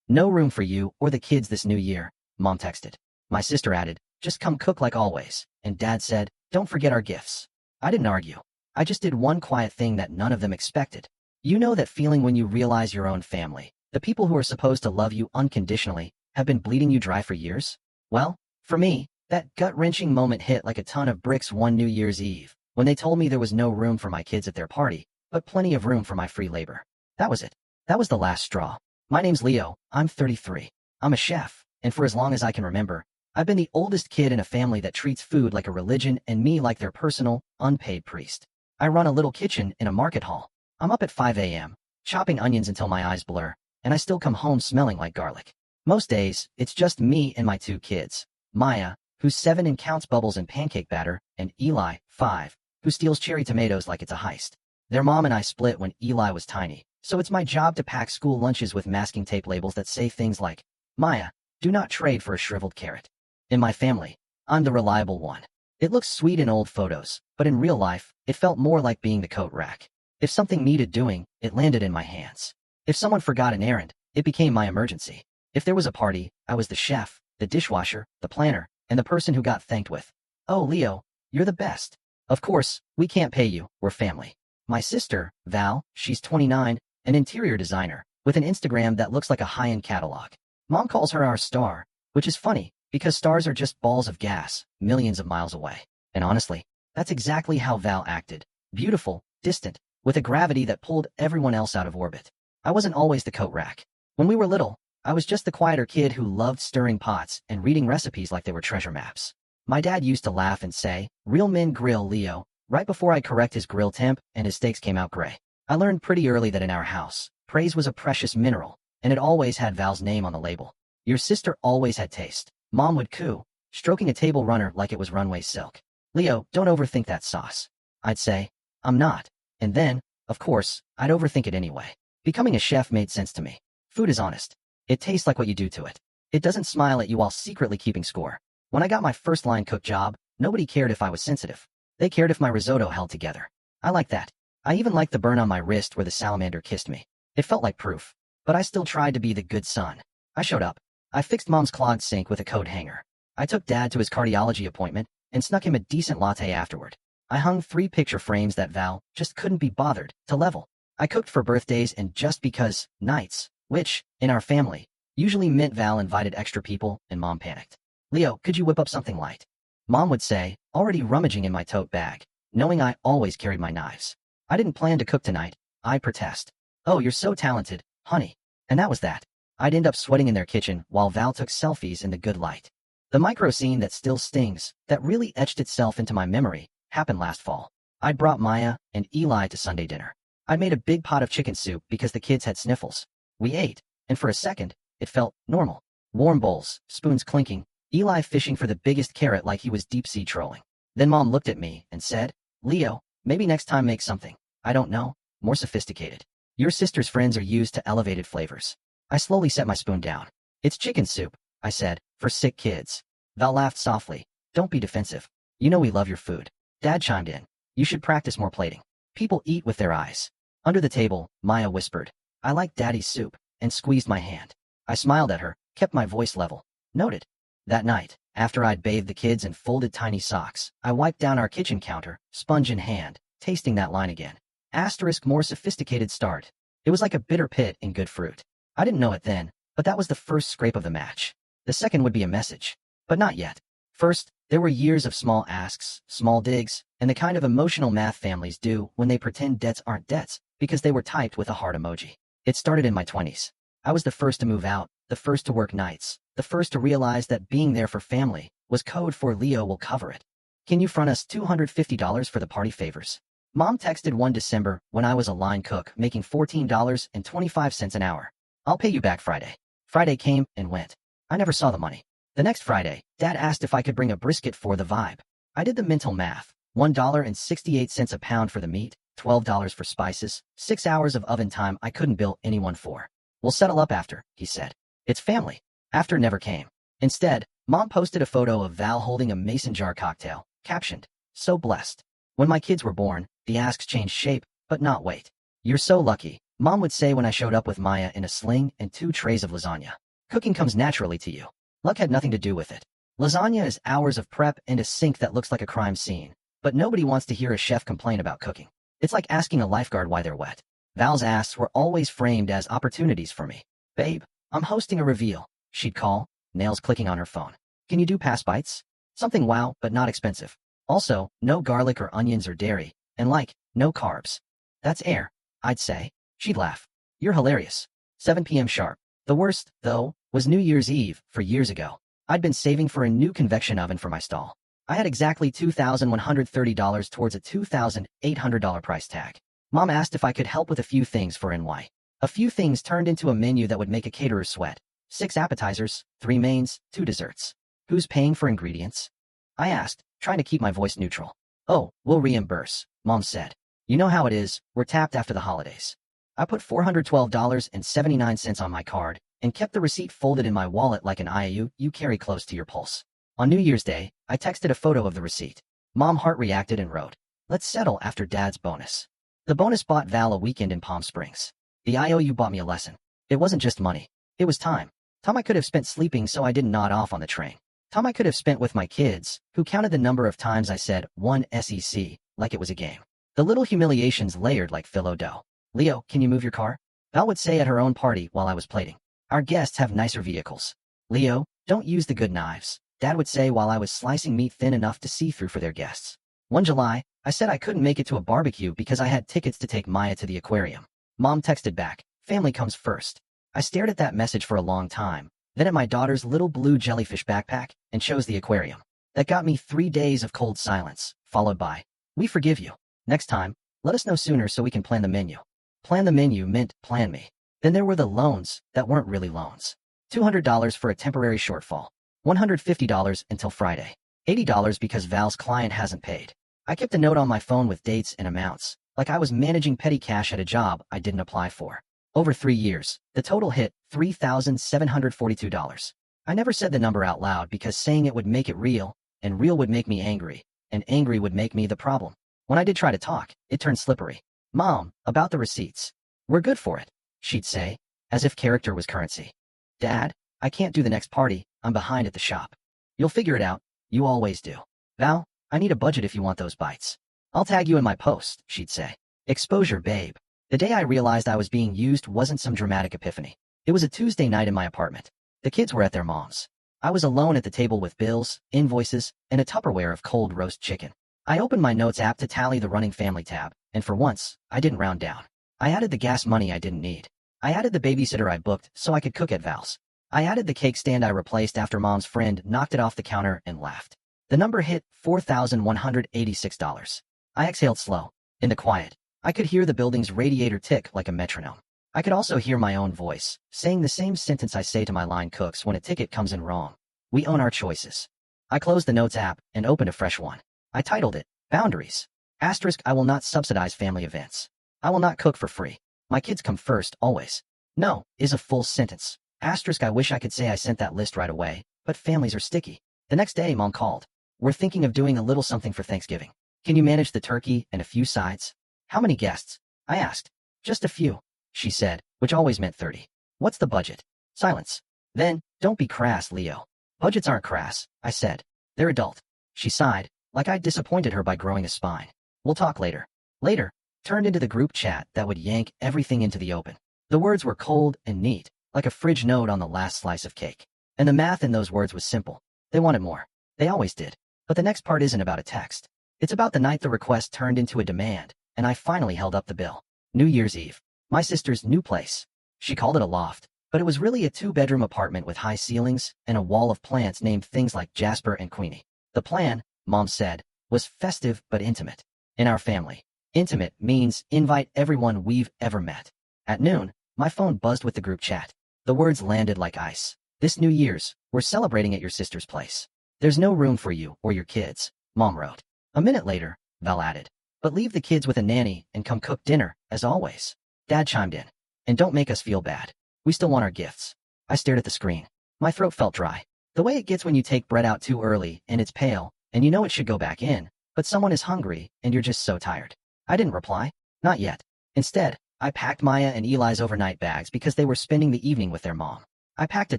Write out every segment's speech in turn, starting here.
No room for you or the kids this new year, Mom texted. My sister added, just come cook like always, and Dad said, don't forget our gifts. I didn't argue. I just did one quiet thing that none of them expected. You know that feeling when you realize your own family, the people who are supposed to love you unconditionally, have been bleeding you dry for years? Well, for me, that gut-wrenching moment hit like a ton of bricks one New Year's Eve, when they told me there was no room for my kids at their party, but plenty of room for my free labor. That was it. That was the last straw. My name's Leo, I'm 33. I'm a chef, and for as long as I can remember, I've been the oldest kid in a family that treats food like a religion and me like their personal, unpaid priest. I run a little kitchen in a market hall. I'm up at 5 a.m., chopping onions until my eyes blur, and I still come home smelling like garlic. Most days, it's just me and my two kids. Maya, who's 7 and counts bubbles in pancake batter, and Eli, 5, who steals cherry tomatoes like it's a heist. Their mom and I split when Eli was tiny, so it's my job to pack school lunches with masking tape labels that say things like, Maya, do not trade for a shriveled carrot. In my family, I'm the reliable one. It looks sweet in old photos, but in real life, it felt more like being the coat rack. If something needed doing, it landed in my hands. If someone forgot an errand, it became my emergency. If there was a party, I was the chef, the dishwasher, the planner, and the person who got thanked with, oh, Leo, you're the best. Of course, we can't pay you, we're family. My sister, Val, she's 29, an interior designer, with an Instagram that looks like a high-end catalog. Mom calls her our star, which is funny, because stars are just balls of gas, millions of miles away. And honestly, that's exactly how Val acted. Beautiful, distant, with a gravity that pulled everyone else out of orbit. I wasn't always the coat rack. When we were little, I was just the quieter kid who loved stirring pots and reading recipes like they were treasure maps. My dad used to laugh and say, real men grill, Leo, right before I'd correct his grill temp and his steaks came out gray. I learned pretty early that in our house, praise was a precious mineral, and it always had Val's name on the label. Your sister always had taste. Mom would coo, stroking a table runner like it was runway silk. Leo, don't overthink that sauce. I'd say, I'm not. And then, of course, I'd overthink it anyway. Becoming a chef made sense to me. Food is honest. It tastes like what you do to it. It doesn't smile at you while secretly keeping score. When I got my first line cook job, nobody cared if I was sensitive. They cared if my risotto held together. I like that. I even liked the burn on my wrist where the salamander kissed me. It felt like proof. But I still tried to be the good son. I showed up. I fixed Mom's clogged sink with a coat hanger. I took Dad to his cardiology appointment and snuck him a decent latte afterward. I hung 3 picture frames that Val just couldn't be bothered to level. I cooked for birthdays and just because nights, which, in our family, usually meant Val invited extra people and Mom panicked. Leo, could you whip up something light? Mom would say, already rummaging in my tote bag, knowing I always carried my knives. I didn't plan to cook tonight, I'd protest. Oh, you're so talented, honey. And that was that. I'd end up sweating in their kitchen while Val took selfies in the good light. The micro scene that still stings, that really etched itself into my memory, happened last fall. I'd brought Maya and Eli to Sunday dinner. I made a big pot of chicken soup because the kids had sniffles. We ate, and for a second, it felt normal. Warm bowls, spoons clinking, Eli fishing for the biggest carrot like he was deep-sea trolling. Then Mom looked at me and said, Leo, maybe next time make something, I don't know, more sophisticated. Your sister's friends are used to elevated flavors. I slowly set my spoon down. It's chicken soup, I said, for sick kids. Val laughed softly. Don't be defensive. You know we love your food. Dad chimed in. You should practice more plating. People eat with their eyes. Under the table, Maya whispered, I like Daddy's soup, and squeezed my hand. I smiled at her, kept my voice level. Noted. That night, after I'd bathed the kids in folded tiny socks, I wiped down our kitchen counter, sponge in hand, tasting that line again. Asterisk more sophisticated start. It was like a bitter pit in good fruit. I didn't know it then, but that was the first scrape of the match. The second would be a message. But not yet. First, there were years of small asks, small digs, and the kind of emotional math families do when they pretend debts aren't debts, because they were typed with a heart emoji. It started in my 20s. I was the first to move out, the first to work nights, the first to realize that being there for family was code for Leo will cover it. Can you front us $250 for the party favors? Mom texted one December when I was a line cook making $14.25 an hour. I'll pay you back Friday. Friday came and went. I never saw the money. The next Friday, Dad asked if I could bring a brisket for the vibe. I did the mental math. $1.68 a pound for the meat, $12 for spices, 6 hours of oven time I couldn't bill anyone for. We'll settle up after, he said. It's family. After never came. Instead, Mom posted a photo of Val holding a mason jar cocktail, captioned, so blessed. When my kids were born, the asks changed shape, but not weight. You're so lucky, Mom would say when I showed up with Maya in a sling and 2 trays of lasagna. Cooking comes naturally to you. Luck had nothing to do with it. Lasagna is hours of prep and a sink that looks like a crime scene. But nobody wants to hear a chef complain about cooking. It's like asking a lifeguard why they're wet. Val's asks were always framed as opportunities for me. Babe, I'm hosting a reveal. She'd call, nails clicking on her phone. Can you do past bites? Something wow, but not expensive. Also, no garlic or onions or dairy. And no carbs. That's air, I'd say. She'd laugh. You're hilarious. 7 p.m. sharp. The worst, though, was New Year's Eve, for years ago. I'd been saving for a new convection oven for my stall. I had exactly $2,130 towards a $2,800 price tag. Mom asked if I could help with a few things for NY. A few things turned into a menu that would make a caterer sweat. 6 appetizers, 3 mains, 2 desserts. Who's paying for ingredients? I asked, trying to keep my voice neutral. Oh, we'll reimburse, Mom said. You know how it is, we're tapped after the holidays. I put $412.79 on my card and kept the receipt folded in my wallet like an IOU you carry close to your pulse. On New Year's Day, I texted a photo of the receipt. Mom heart reacted and wrote, "Let's settle after Dad's bonus." The bonus bought Val a weekend in Palm Springs. The IOU bought me a lesson. It wasn't just money. It was time. Time I could have spent sleeping so I didn't nod off on the train. Time I could have spent with my kids, who counted the number of times I said, "one SEC," like it was a game. The little humiliations layered like phyllo dough. Leo, can you move your car? Val would say at her own party while I was plating. Our guests have nicer vehicles. Leo, don't use the good knives, Dad would say while I was slicing meat thin enough to see through for their guests. One July, I said I couldn't make it to a barbecue because I had tickets to take Maya to the aquarium. Mom texted back, "Family comes first." I stared at that message for a long time, then at my daughter's little blue jellyfish backpack, and chose the aquarium. That got me 3 days of cold silence, followed by, "We forgive you. Next time, let us know sooner so we can plan the menu." Plan the menu meant plan me. Then there were the loans that weren't really loans. $200 for a temporary shortfall. $150 until Friday. $80 because Val's client hasn't paid. I kept a note on my phone with dates and amounts, like I was managing petty cash at a job I didn't apply for. Over 3 years, the total hit $3,742. I never said the number out loud because saying it would make it real, and real would make me angry, and angry would make me the problem. When I did try to talk, it turned slippery. "Mom, about the receipts. We're good for it," she'd say, as if character was currency. "Dad, I can't do the next party, I'm behind at the shop." "You'll figure it out, you always do." "Val, I need a budget if you want those bites." "I'll tag you in my post," she'd say. Exposure, babe. The day I realized I was being used wasn't some dramatic epiphany. It was a Tuesday night in my apartment. The kids were at their mom's. I was alone at the table with bills, invoices, and a Tupperware of cold roast chicken. I opened my notes app to tally the running family tab, and for once, I didn't round down. I added the gas money I didn't need. I added the babysitter I booked so I could cook at Val's. I added the cake stand I replaced after Mom's friend knocked it off the counter and laughed. The number hit $4,186. I exhaled slow. In the quiet, I could hear the building's radiator tick like a metronome. I could also hear my own voice, saying the same sentence I say to my line cooks when a ticket comes in wrong. We own our choices. I closed the notes app and opened a fresh one. I titled it, Boundaries. Asterisk, I will not subsidize family events. I will not cook for free. My kids come first, always. No, is a full sentence. Asterisk, I wish I could say I sent that list right away, but families are sticky. The next day, Mom called. "We're thinking of doing a little something for Thanksgiving. Can you manage the turkey and a few sides?" "How many guests?" I asked. "Just a few," she said, which always meant 30. "What's the budget?" Silence. Then, "Don't be crass, Leo." "Budgets aren't crass," I said. "They're adult." She sighed, like I'd disappointed her by growing a spine. "We'll talk later." Later turned into the group chat that would yank everything into the open. The words were cold and neat, like a fridge note on the last slice of cake. And the math in those words was simple. They wanted more. They always did. But the next part isn't about a text. It's about the night the request turned into a demand, and I finally held up the bill. New Year's Eve. My sister's new place. She called it a loft, but it was really a 2-bedroom apartment with high ceilings and a wall of plants named things like Jasper and Queenie. The plan, Mom said, was festive but intimate. In our family, intimate means invite everyone we've ever met. At noon, my phone buzzed with the group chat. The words landed like ice. "This New Year's, we're celebrating at your sister's place. There's no room for you or your kids," Mom wrote. A minute later, Val added, "But leave the kids with a nanny and come cook dinner, as always." Dad chimed in. "And don't make us feel bad. We still want our gifts." I stared at the screen. My throat felt dry. The way it gets when you take bread out too early and it's pale, and you know it should go back in, but someone is hungry and you're just so tired. I didn't reply. Not yet. Instead, I packed Maya and Eli's overnight bags because they were spending the evening with their mom. I packed a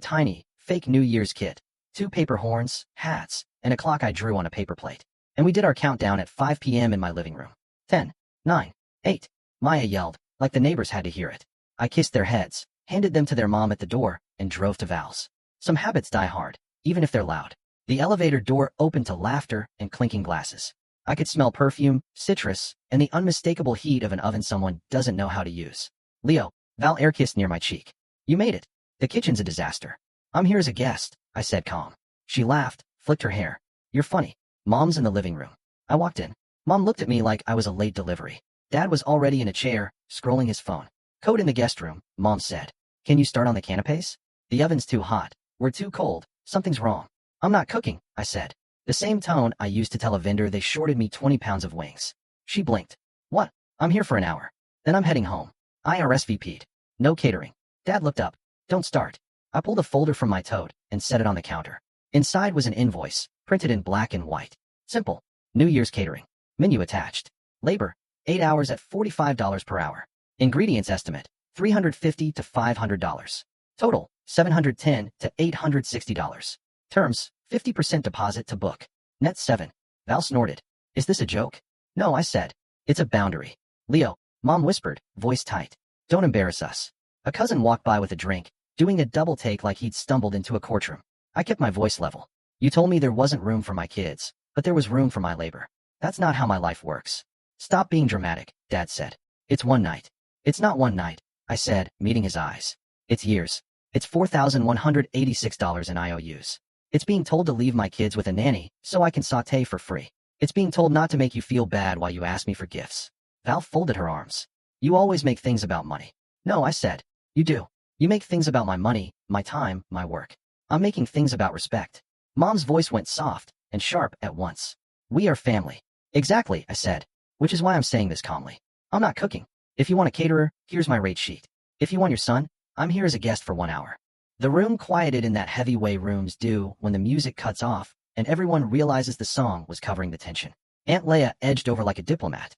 tiny, fake New Year's kit, 2 paper horns, hats, and a clock I drew on a paper plate. And we did our countdown at 5 p.m. in my living room. 10, 9, 8. Maya yelled, like the neighbors had to hear it. I kissed their heads, handed them to their mom at the door, and drove to Val's. Some habits die hard, even if they're loud. The elevator door opened to laughter and clinking glasses. I could smell perfume, citrus, and the unmistakable heat of an oven someone doesn't know how to use. Leo, Val air kissed near my cheek. You made it. The kitchen's a disaster. I'm here as a guest, I said calm. She laughed, flicked her hair. You're funny. Mom's in the living room. I walked in. Mom looked at me like I was a late delivery. Dad was already in a chair, scrolling his phone. Code in the guest room, Mom said. Can you start on the canapes? The oven's too hot. We're too cold. Something's wrong. I'm not cooking, I said. The same tone I used to tell a vendor they shorted me 20 pounds of wings. She blinked. What? I'm here for an hour. Then I'm heading home. I RSVP'd. No catering. Dad looked up. Don't start. I pulled a folder from my tote and set it on the counter. Inside was an invoice, printed in black and white. Simple. New Year's catering. Menu attached. Labor, 8 hours at $45 per hour. Ingredients estimate, $350 to $500. Total, $710 to $860. Terms, 50% deposit to book. Net 7. Val snorted. Is this a joke? No, I said. It's a boundary. Leo, Mom whispered, voice tight. Don't embarrass us. A cousin walked by with a drink, doing a double take like he'd stumbled into a courtroom. I kept my voice level. You told me there wasn't room for my kids, but there was room for my labor. That's not how my life works. Stop being dramatic, Dad said. It's one night. It's not one night, I said, meeting his eyes. It's years. It's $4,186 in IOUs. It's being told to leave my kids with a nanny so I can saute for free. It's being told not to make you feel bad while you ask me for gifts. Val folded her arms. You always make things about money. No, I said. You do. You make things about my money, my time, my work. I'm making things about respect. Mom's voice went soft and sharp at once. We are family. Exactly, I said, which is why I'm saying this calmly. I'm not cooking. If you want a caterer, here's my rate sheet. If you want your son, I'm here as a guest for 1 hour. The room quieted in that heavy way rooms do when the music cuts off and everyone realizes the song was covering the tension. Aunt Leia edged over like a diplomat.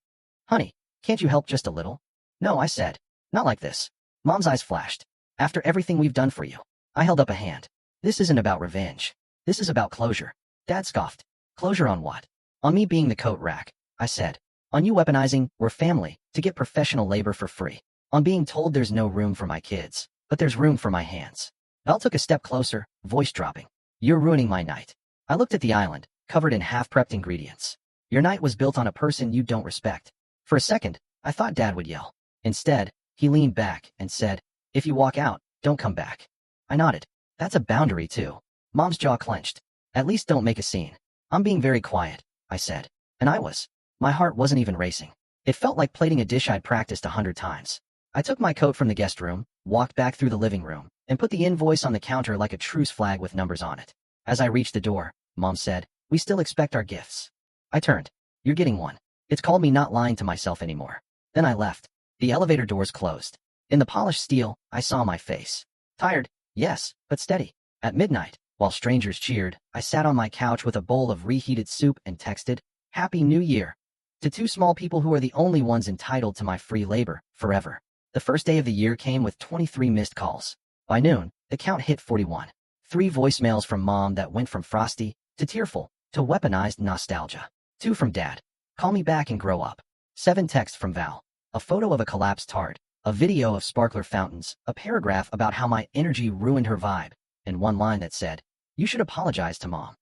Honey, can't you help just a little? No, I said. Not like this. Mom's eyes flashed. After everything we've done for you. I held up a hand. This isn't about revenge. This is about closure. Dad scoffed. Closure on what? On me being the coat rack, I said. On you weaponizing, we're family, to get professional labor for free. On being told there's no room for my kids, but there's room for my hands. Val took a step closer, voice dropping. You're ruining my night. I looked at the island, covered in half-prepped ingredients. Your night was built on a person you don't respect. For a second, I thought Dad would yell. Instead, he leaned back and said, if you walk out, don't come back. I nodded. That's a boundary too. Mom's jaw clenched. At least don't make a scene. I'm being very quiet, I said. And I was. My heart wasn't even racing. It felt like plating a dish I'd practiced 100 times. I took my coat from the guest room, walked back through the living room, and put the invoice on the counter like a truce flag with numbers on it. As I reached the door, Mom said, we still expect our gifts. I turned. You're getting one. It's called me not lying to myself anymore. Then I left. The elevator doors closed. In the polished steel, I saw my face. Tired, yes, but steady. At midnight, while strangers cheered, I sat on my couch with a bowl of reheated soup and texted, Happy New Year, to 2 small people who are the only ones entitled to my free labor, forever. The first day of the year came with 23 missed calls. By noon, the count hit 41. 3 voicemails from Mom that went from frosty to tearful to weaponized nostalgia. 2 from Dad. Call me back and grow up. 7 texts from Val. A photo of a collapsed tart, a video of sparkler fountains, a paragraph about how my energy ruined her vibe, and 1 line that said, you should apologize to Mom.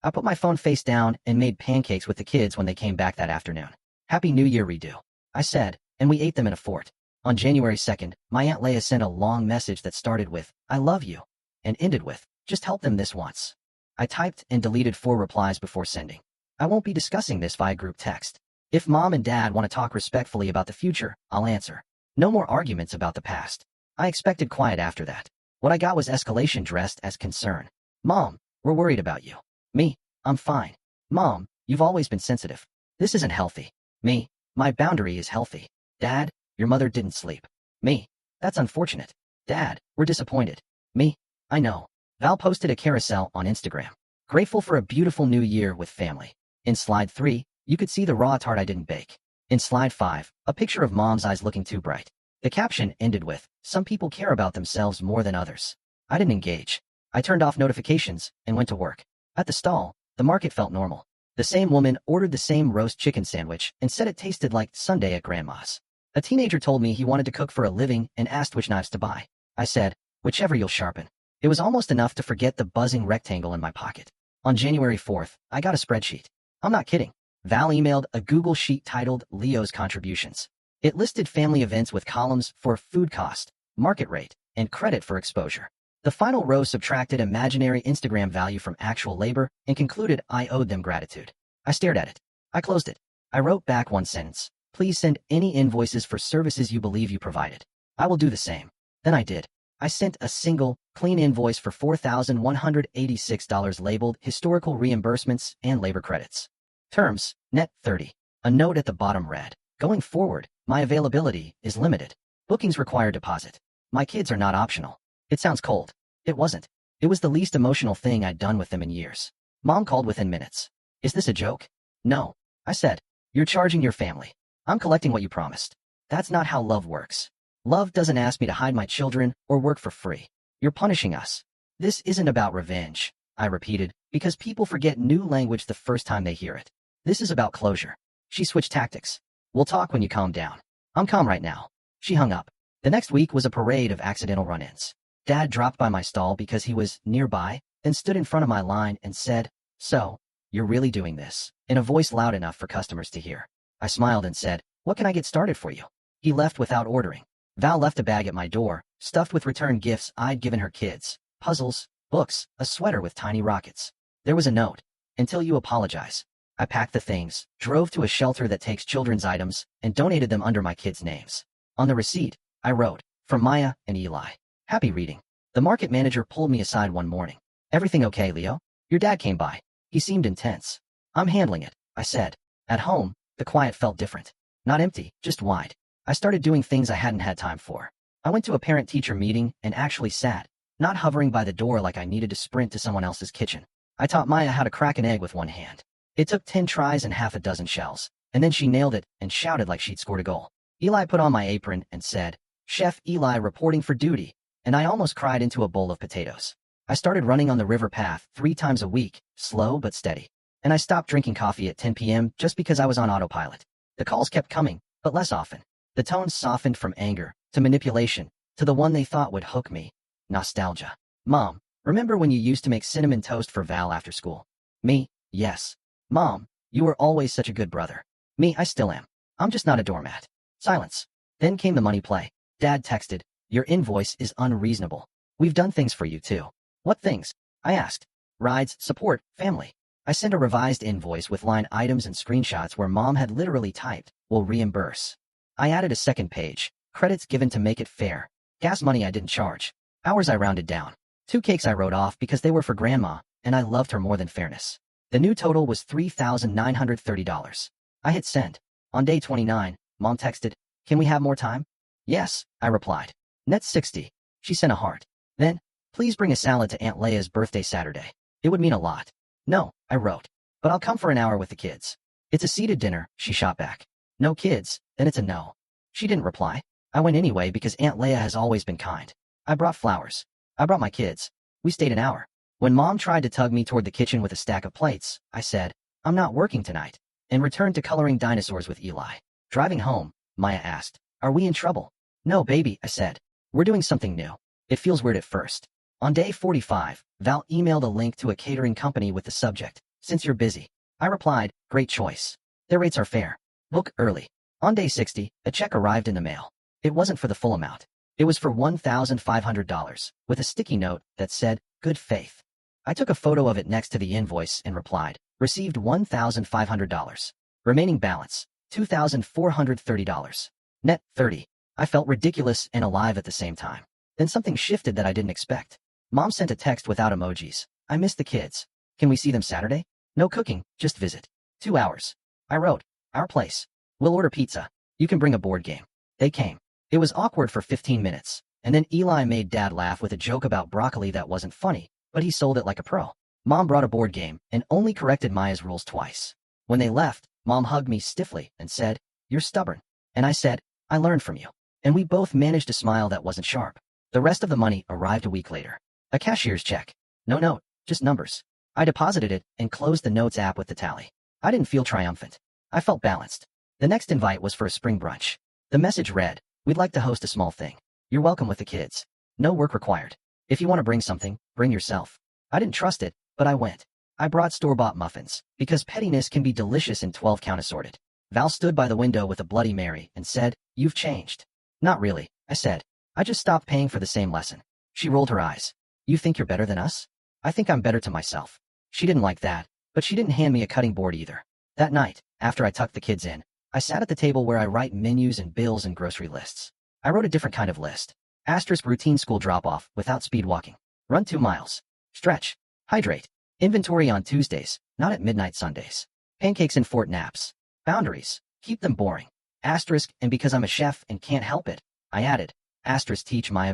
I put my phone face down and made pancakes with the kids when they came back that afternoon. Happy New Year, redo, I said, and we ate them in a fort. On January 2nd, my Aunt Leia sent a long message that started with, I love you, and ended with, just help them this once. I typed and deleted 4 replies before sending. I won't be discussing this via group text. If Mom and Dad want to talk respectfully about the future, I'll answer. No more arguments about the past. I expected quiet after that. What I got was escalation dressed as concern. Mom, we're worried about you. Me, I'm fine. Mom, you've always been sensitive. This isn't healthy. Me, my boundary is healthy. Dad, your mother didn't sleep. Me, that's unfortunate. Dad, we're disappointed. Me, I know. Val posted a carousel on Instagram. Grateful for a beautiful new year with family. In slide 3, you could see the raw tart I didn't bake. In slide 5, a picture of Mom's eyes looking too bright. The caption ended with, "Some people care about themselves more than others." I didn't engage. I turned off notifications and went to work. At the stall, the market felt normal. The same woman ordered the same roast chicken sandwich and said it tasted like Sunday at Grandma's. A teenager told me he wanted to cook for a living and asked which knives to buy. I said, "Whichever you'll sharpen." It was almost enough to forget the buzzing rectangle in my pocket. On January 4th, I got a spreadsheet. I'm not kidding. Val emailed a Google sheet titled Leo's Contributions. It listed family events with columns for food cost, market rate, and credit for exposure. The final row subtracted imaginary Instagram value from actual labor and concluded I owed them gratitude. I stared at it. I closed it. I wrote back one sentence. "Please send any invoices for services you believe you provided. I will do the same." Then I did. I sent a single, clean invoice for $4,186 labeled Historical Reimbursements and Labor Credits. Terms, net 30. A note at the bottom read, "Going forward, my availability is limited. Bookings require deposit. My kids are not optional." It sounds cold. It wasn't. It was the least emotional thing I'd done with them in years. Mom called within minutes. "Is this a joke?" "No," I said. "You're charging your family. I'm collecting what you promised." That's not how love works. Love doesn't ask me to hide my children or work for free. You're punishing us. "This isn't about revenge," I repeated, because people forget new language the first time they hear it. "This is about closure." She switched tactics. "We'll talk when you calm down." "I'm calm right now." She hung up. The next week was a parade of accidental run-ins. Dad dropped by my stall because he was nearby, then stood in front of my line and said, "So, you're really doing this?" in a voice loud enough for customers to hear. I smiled and said, "What can I get started for you?" He left without ordering. Val left a bag at my door, stuffed with return gifts I'd given her kids, puzzles, books, a sweater with tiny rockets. There was a note. "Until you apologize." I packed the things, drove to a shelter that takes children's items, and donated them under my kids' names. On the receipt, I wrote, "From Maya and Eli." Happy reading. The market manager pulled me aside one morning. "Everything okay, Leo? Your dad came by. He seemed intense." "I'm handling it," I said. At home, the quiet felt different. Not empty, just wide. I started doing things I hadn't had time for. I went to a parent-teacher meeting and actually sat, not hovering by the door like I needed to sprint to someone else's kitchen. I taught Maya how to crack an egg with one hand. It took 10 tries and half a dozen shells, and then she nailed it and shouted like she'd scored a goal. Eli put on my apron and said, "Chef Eli reporting for duty," and I almost cried into a bowl of potatoes. I started running on the river path 3 times a week, slow but steady. And I stopped drinking coffee at 10 p.m. just because I was on autopilot. The calls kept coming, but less often. The tones softened from anger, to manipulation, to the one they thought would hook me. Nostalgia. "Mom, remember when you used to make cinnamon toast for Val after school?" Me, "Yes." "Mom, you were always such a good brother." Me, "I still am. I'm just not a doormat." Silence. Then came the money play. Dad texted, "Your invoice is unreasonable. We've done things for you too." "What things?" I asked. "Rides, support, family." I sent a revised invoice with line items and screenshots where Mom had literally typed, "We'll reimburse." I added a second page, credits given to make it fair. Gas money I didn't charge. Hours I rounded down. 2 cakes I wrote off because they were for Grandma, and I loved her more than fairness. The new total was $3,930. I hit send. On day 29, Mom texted, "Can we have more time?" "Yes," I replied. Net 60. She sent a heart. Then, "Please bring a salad to Aunt Leia's birthday Saturday. It would mean a lot." "No," I wrote. "But I'll come for an hour with the kids." "It's a seated dinner," she shot back. "No kids, then it's a no." She didn't reply. I went anyway because Aunt Leia has always been kind. I brought flowers. I brought my kids. We stayed an hour. When Mom tried to tug me toward the kitchen with a stack of plates, I said, "I'm not working tonight," and returned to coloring dinosaurs with Eli. Driving home, Maya asked, "Are we in trouble?" "No, baby," I said. "We're doing something new." It feels weird at first. On day 45, Val emailed a link to a catering company with the subject, "Since you're busy." I replied, "Great choice. Their rates are fair. Book early." On day 60, a check arrived in the mail. It wasn't for the full amount. It was for $1,500, with a sticky note that said, "Good faith." I took a photo of it next to the invoice and replied, "Received $1,500. Remaining balance, $2,430. Net 30. I felt ridiculous and alive at the same time. Then something shifted that I didn't expect. Mom sent a text without emojis. "I miss the kids. Can we see them Saturday? No cooking, just visit. 2 hours." I wrote, "Our place. We'll order pizza. You can bring a board game." They came. It was awkward for 15 minutes, and then Eli made Dad laugh with a joke about broccoli that wasn't funny, but he sold it like a pro. Mom brought a board game and only corrected Maya's rules twice. When they left, Mom hugged me stiffly and said, "You're stubborn." And I said, "I learned from you." and we both managed a smile that wasn't sharp. The rest of the money arrived a week later. A cashier's check. No note, just numbers. I deposited it and closed the notes app with the tally. I didn't feel triumphant. I felt balanced. The next invite was for a spring brunch. The message read, "We'd like to host a small thing. You're welcome with the kids. No work required. If you want to bring something, bring yourself." I didn't trust it, but I went. I brought store-bought muffins, because pettiness can be delicious in 12-count assorted. Val stood by the window with a Bloody Mary and said, "You've changed." "Not really," I said. "I just stopped paying for the same lesson." She rolled her eyes. "You think you're better than us?" "I think I'm better to myself." She didn't like that, but she didn't hand me a cutting board either. That night, after I tucked the kids in, I sat at the table where I write menus and bills and grocery lists. I wrote a different kind of list. Asterisk routine school drop-off without speed walking. Run 2 miles. Stretch. Hydrate. Inventory on Tuesdays, not at midnight Sundays. Pancakes and fort naps. Boundaries. Keep them boring. Asterisk, and because I'm a chef and can't help it, I added, asterisk teach my